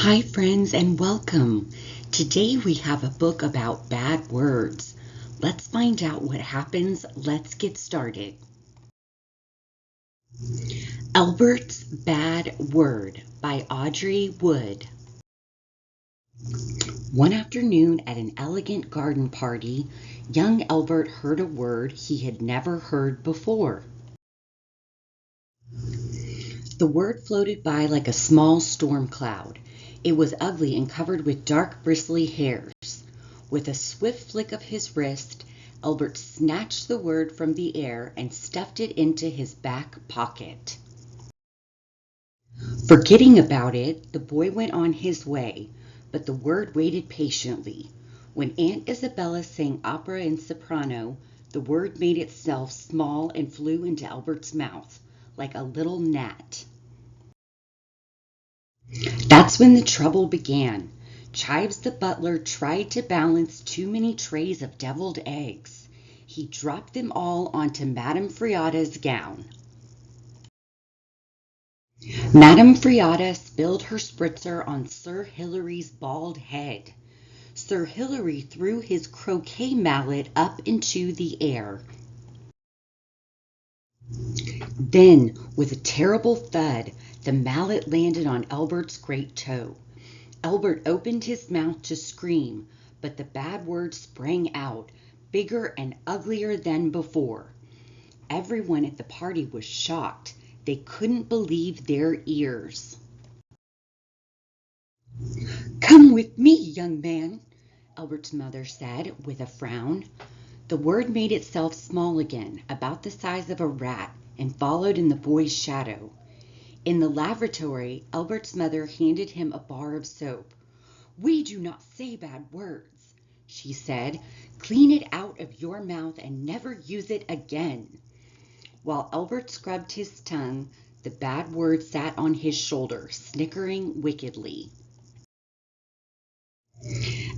Hi friends and welcome. Today we have a book about bad words. Let's find out what happens. Let's get started. Elberts Bad Word by Audrey Wood. One afternoon at an elegant garden party, young Elbert heard a word he had never heard before. The word floated by like a small storm cloud. It was ugly and covered with dark bristly hairs. With a swift flick of his wrist, Elbert snatched the word from the air and stuffed it into his back pocket. Forgetting about it, the boy went on his way, but the word waited patiently. When Aunt Isabella sang opera in soprano, the word made itself small and flew into Elbert's mouth, like a little gnat. That's when the trouble began. Chives the butler tried to balance too many trays of deviled eggs. He dropped them all onto Madame Friada's gown. Madame Friada spilled her spritzer on Sir Hilary's bald head. Sir Hilary threw his croquet mallet up into the air. Then, with a terrible thud, the mallet landed on Elbert's great toe. Elbert opened his mouth to scream, but the bad word sprang out, bigger and uglier than before. Everyone at the party was shocked. They couldn't believe their ears. "Come with me, young man," Elbert's mother said with a frown. The word made itself small again, about the size of a rat, and followed in the boy's shadow. In the lavatory, Elbert's mother handed him a bar of soap. "We do not say bad words," she said. "Clean it out of your mouth and never use it again." While Elbert scrubbed his tongue, the bad word sat on his shoulder, snickering wickedly.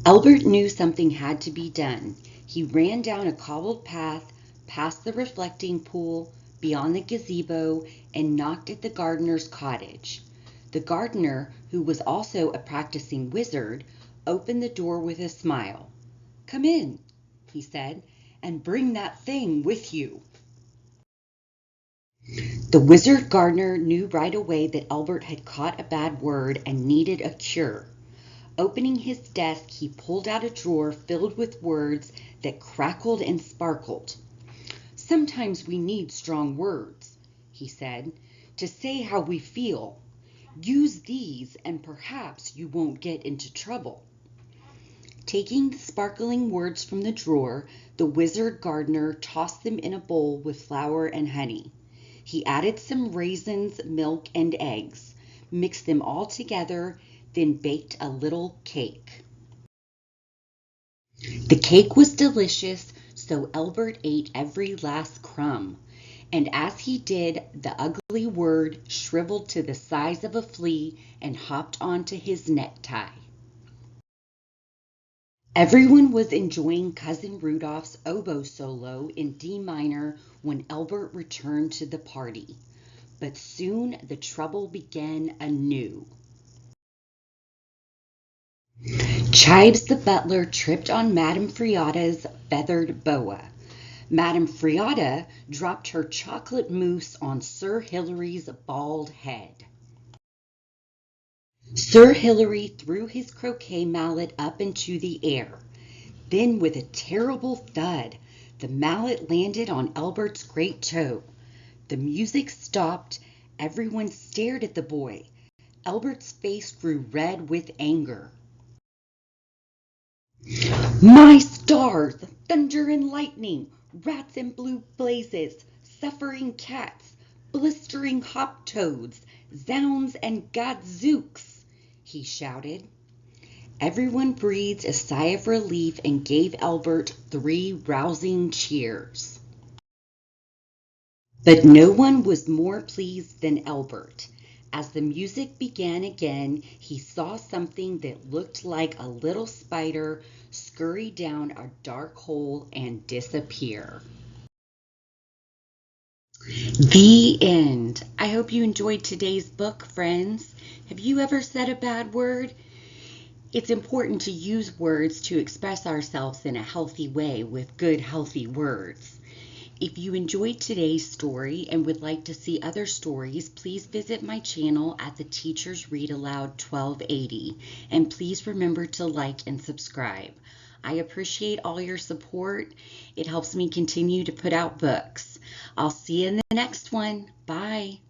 Elbert knew something had to be done. He ran down a cobbled path, past the reflecting pool, beyond the gazebo, and knocked at the gardener's cottage. The gardener, who was also a practicing wizard, opened the door with a smile. "Come in," he said, "and bring that thing with you." The wizard gardener knew right away that Elbert had caught a bad word and needed a cure. Opening his desk, he pulled out a drawer filled with words that crackled and sparkled. "Sometimes we need strong words," he said, "to say how we feel. Use these and perhaps you won't get into trouble." Taking the sparkling words from the drawer, the wizard gardener tossed them in a bowl with flour and honey. He added some raisins, milk, and eggs, mixed them all together, then baked a little cake. The cake was delicious, so Elbert ate every last crumb. And as he did, the ugly word shriveled to the size of a flea and hopped onto his necktie. Everyone was enjoying Cousin Rudolph's oboe solo in D minor when Elbert returned to the party. But soon the trouble began anew. Chives the butler tripped on Madame Friada's feathered boa. Madame Friada dropped her chocolate mousse on Sir Hilary's bald head. Sir Hilary threw his croquet mallet up into the air. Then, with a terrible thud, the mallet landed on Elbert's great toe. The music stopped. Everyone stared at the boy. Elbert's face grew red with anger. "My stars! Thunder and lightning! Rats and blue blazes! Suffering cats! Blistering hop toads! Zounds and gadzooks!" he shouted. Everyone breathed a sigh of relief and gave Elbert 3 rousing cheers. But no one was more pleased than Elbert. As the music began again, he saw something that looked like a little spider scurry down a dark hole and disappear. The end. I hope you enjoyed today's book, friends. Have you ever said a bad word? It's important to use words to express ourselves in a healthy way with good, healthy words. If you enjoyed today's story and would like to see other stories, please visit my channel at the Teachers Read Aloud 1280. And please remember to like and subscribe. I appreciate all your support. It helps me continue to put out books. I'll see you in the next one. Bye.